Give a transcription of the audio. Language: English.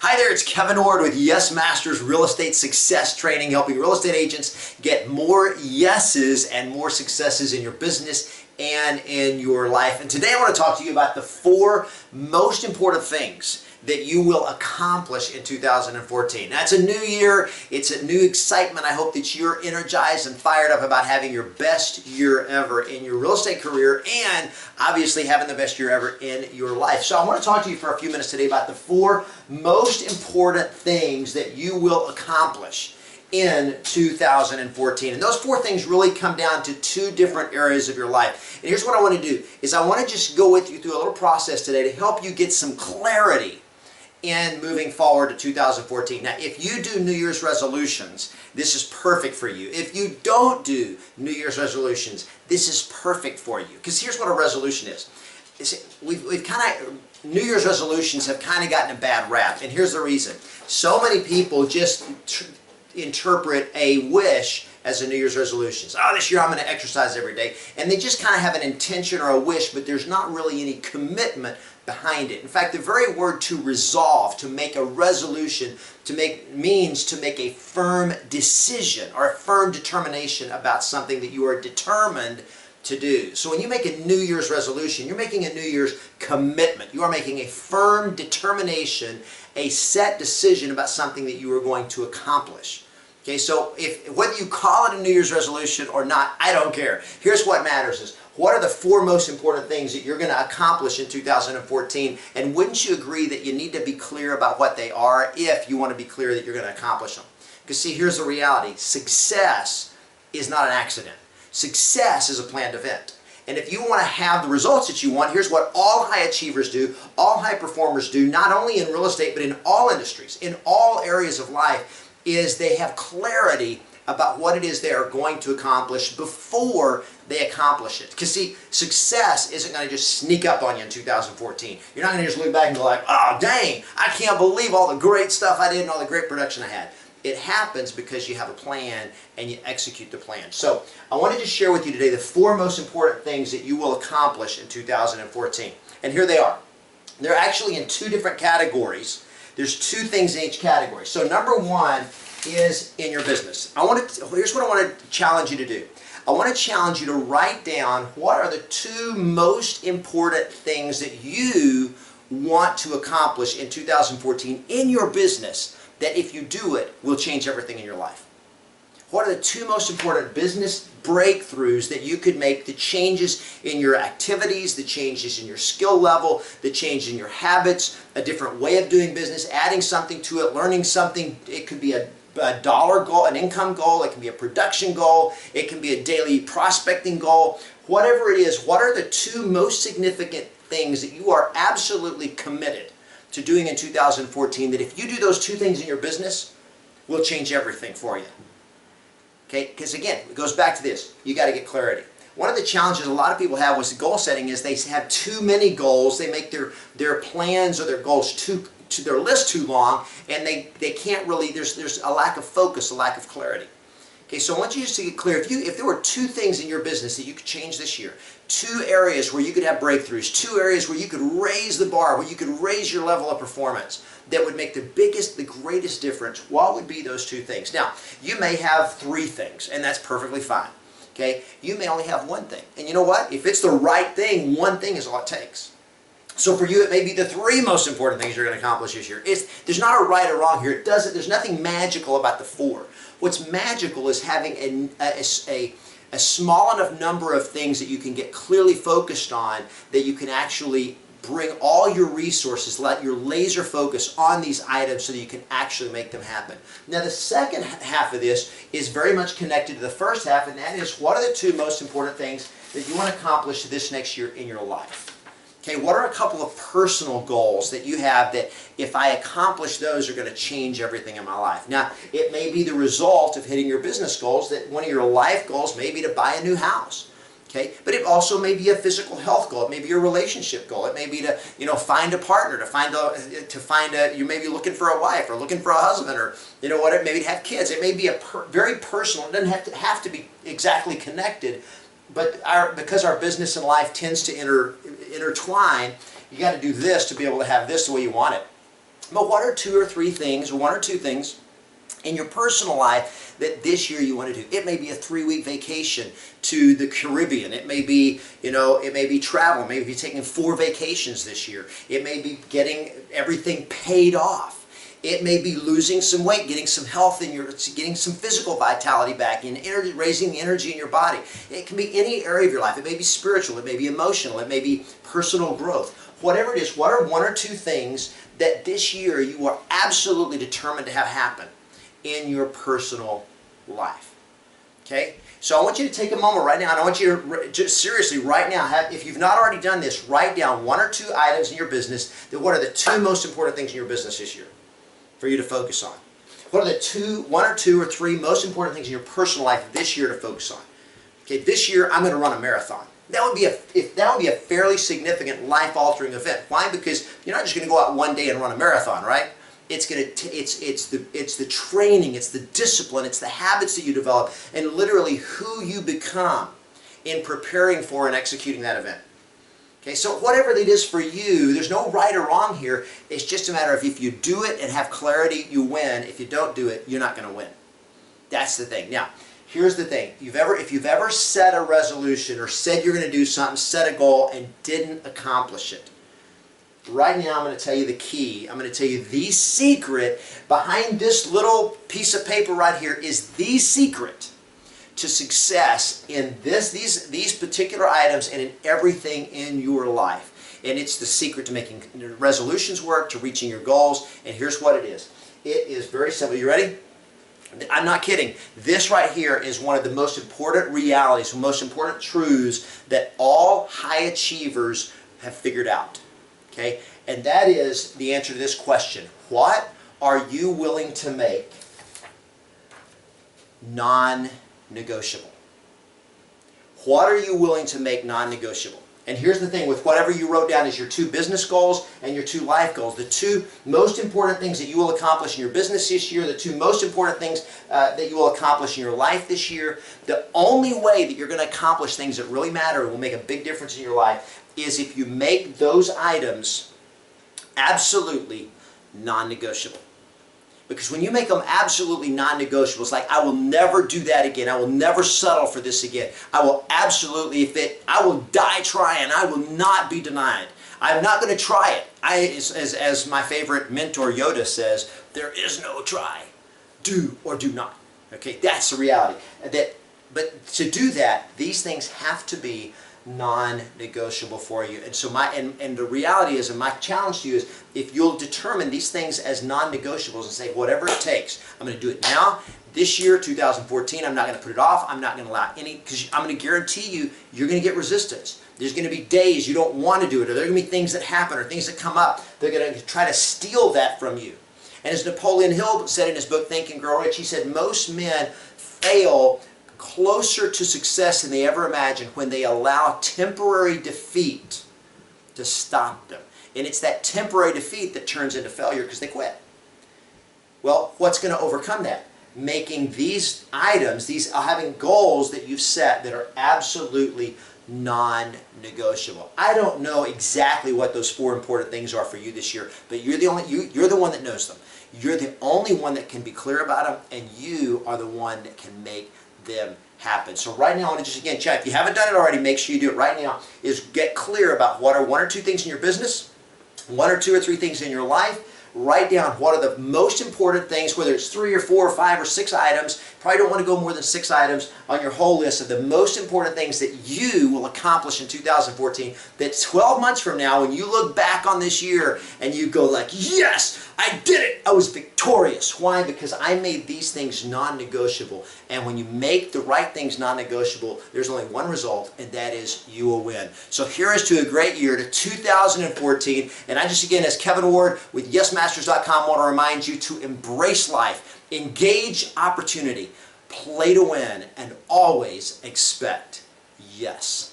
Hi there, it's Kevin Ward with Yes Masters Real Estate Success Training, helping real estate agents get more yeses and more successes in your business and in your life. And today I want to talk to you about the 4 most important things that you will accomplish in 2014. Now, it's a new year, it's a new excitement. I hope that you're energized and fired up about having your best year ever in your real estate career and obviously having the best year ever in your life. So I want to talk to you for a few minutes today about the 4 most important things that you will accomplish in 2014. And those 4 things really come down to 2 different areas of your life. And here's what I want to do, is I want to just go with you through a little process today to help you get some clarity in moving forward to 2014. Now, if you do New Year's resolutions, this is perfect for you. If you don't do New Year's resolutions, this is perfect for you. Because here's what a resolution is. We've kind of, New Year's resolutions have kind of gotten a bad rap. And here's the reason. So many people just interpret a wish as a New Year's resolution. Oh, this year I'm going to exercise every day. And they just kind of have an intention or a wish, but there's not really any commitment behind it. In fact, the very word to resolve, to make a resolution, means to make a firm decision or a firm determination about something that you are determined to do. So when you make a New Year's resolution, you're making a New Year's commitment. You are making a firm determination, a set decision about something that you are going to accomplish. Okay, so whether you call it a New Year's resolution or not, I don't care. Here's what matters is, what are the 4 most important things that you're going to accomplish in 2014? And wouldn't you agree that you need to be clear about what they are if you want to be clear that you're going to accomplish them? Because see, here's the reality. Success is not an accident. Success is a planned event. And if you want to have the results that you want, here's what all high achievers do, all high performers do, not only in real estate, but in all industries, in all areas of life, is they have clarity about what it is they are going to accomplish before they accomplish it. Because see, success isn't going to just sneak up on you in 2014. You're not going to just look back and go like, oh dang, I can't believe all the great stuff I did and all the great production I had. It happens because you have a plan and you execute the plan. So I wanted to share with you today the 4 most important things that you will accomplish in 2014. And here they are. They're actually in 2 different categories. There's 2 things in each category. So number 1 is in your business. Here's what I want to challenge you to do. I want to challenge you to write down what are the 2 most important things that you want to accomplish in 2014 in your business that if you do it will change everything in your life. What are the 2 most important business breakthroughs that you could make, the changes in your activities, the changes in your skill level, the change in your habits, a different way of doing business, adding something to it, learning something. It could be a dollar goal, an income goal, it can be a production goal, it can be a daily prospecting goal. Whatever it is, what are the 2 most significant things that you are absolutely committed to doing in 2014 that if you do those 2 things in your business will change everything for you? Okay, because again, it goes back to this. You got to get clarity. One of the challenges a lot of people have with goal setting is they have too many goals. They make their plans or their goals their list too long, and they can't really, there's a lack of focus, a lack of clarity. Okay, so I want you just to get clear. If there were 2 things in your business that you could change this year, 2 areas where you could have breakthroughs, 2 areas where you could raise the bar, where you could raise your level of performance, that would make the greatest difference, what would be those 2 things? Now, you may have 3 things, and that's perfectly fine. Okay, you may only have 1 thing. And you know what? If it's the right thing, 1 thing is all it takes. So for you, it may be the 3 most important things you're going to accomplish this year. There's not a right or wrong here. There's nothing magical about the 4. What's magical is having a small enough number of things that you can get clearly focused on, that you can actually bring all your resources, let your laser focus on these items so that you can actually make them happen. Now the second half of this is very much connected to the first half, and that is, what are the 2 most important things that you want to accomplish this next year in your life? Okay, what are a couple of personal goals that you have that if I accomplish those are going to change everything in my life? Now, it may be the result of hitting your business goals, that one of your life goals may be to buy a new house. Okay, but it also may be a physical health goal. It may be a relationship goal. It may be to, find a partner, you may be looking for a wife or looking for a husband, or whatever, maybe to have kids. It may be very personal. It doesn't have to be exactly connected. But because our business and life tends to intertwine, you got to do this to be able to have this the way you want it. But what are two or three things, or one or two things in your personal life that this year you want to do? It may be a 3-week vacation to the Caribbean. It may be, it may be travel. Maybe you're taking 4 vacations this year. It may be getting everything paid off. It may be losing some weight, getting some health in getting some physical vitality back, and raising the energy in your body. It can be any area of your life. It may be spiritual. It may be emotional. It may be personal growth. Whatever it is, what are one or two things that this year you are absolutely determined to have happen in your personal life? Okay? So I want you to take a moment right now, and I want you to just seriously right now, if you've not already done this, write down one or two items in your business that what are the 2 most important things in your business this year for you to focus on. What are the 1 or 2 or 3 most important things in your personal life this year to focus on? Okay, this year I'm going to run a marathon. That would be a fairly significant life-altering event. Why? Because you're not just going to go out one day and run a marathon, right? It's the training, it's the discipline, it's the habits that you develop, and literally who you become in preparing for and executing that event. Okay, so whatever it is for you, there's no right or wrong here. It's just a matter of if you do it and have clarity, you win. If you don't do it, you're not going to win. That's the thing. Now, here's the thing. If you've ever set a resolution or said you're going to do something, set a goal, and didn't accomplish it, right now I'm going to tell you the key. I'm going to tell you the secret behind this little piece of paper right here is the secret to success in these particular items and in everything in your life. And it's the secret to making resolutions work, to reaching your goals. And here's what it is. It is very simple. You ready? I'm not kidding. This right here is one of the most important realities, most important truths that all high achievers have figured out. Okay? And that is the answer to this question. What are you willing to make non-negotiable? What are you willing to make non-negotiable? And here's the thing, with whatever you wrote down as your 2 business goals and your 2 life goals, the 2 most important things that you will accomplish in your business this year, the 2 most important things that you will accomplish in your life this year, the only way that you're going to accomplish things that really matter and will make a big difference in your life is if you make those items absolutely non-negotiable. Because when you make them absolutely non-negotiable, it's like, I will never do that again. I will never settle for this again. I will absolutely, I will die trying. I will not be denied. I'm not going to try it. As my favorite mentor Yoda says, there is no try. Do or do not. Okay, that's the reality. But to do that, these things have to be non-negotiable for you. And so and the reality is, and my challenge to you is, if you'll determine these things as non-negotiables and say, whatever it takes, I'm going to do it now. This year, 2014, I'm not going to put it off. I'm not going to allow any, because I'm going to guarantee you, you're going to get resistance. There's going to be days you don't want to do it, or there are going to be things that happen, or things that come up. They're going to try to steal that from you. And as Napoleon Hill said in his book, Think and Grow Rich, he said, most men fail closer to success than they ever imagined when they allow temporary defeat to stop them. And it's that temporary defeat that turns into failure because they quit. Well, what's going to overcome that? Making these items, having goals that you've set that are absolutely non-negotiable. I don't know exactly what those 4 important things are for you this year, but you're the one that knows them. You're the only one that can be clear about them, and you are the one that can make them happen. So right now, I want to just again check. If you haven't done it already, make sure you do it right now. Is get clear about what are 1 or 2 things in your business, 1 or 2 or 3 things in your life. Write down what are the most important things, whether it's 3 or 4 or 5 or 6 items. Probably don't want to go more than 6 items on your whole list of the most important things that you will accomplish in 2014. That 12 months from now, when you look back on this year and you go like, yes, I did it. I was victorious. Why? Because I made these things non-negotiable. And when you make the right things non-negotiable, there's only one result, and that is you will win. So here is to a great year, to 2014. And I just, again, as Kevin Ward with YesMasters.com, want to remind you to embrace life, engage opportunity, play to win, and always expect yes.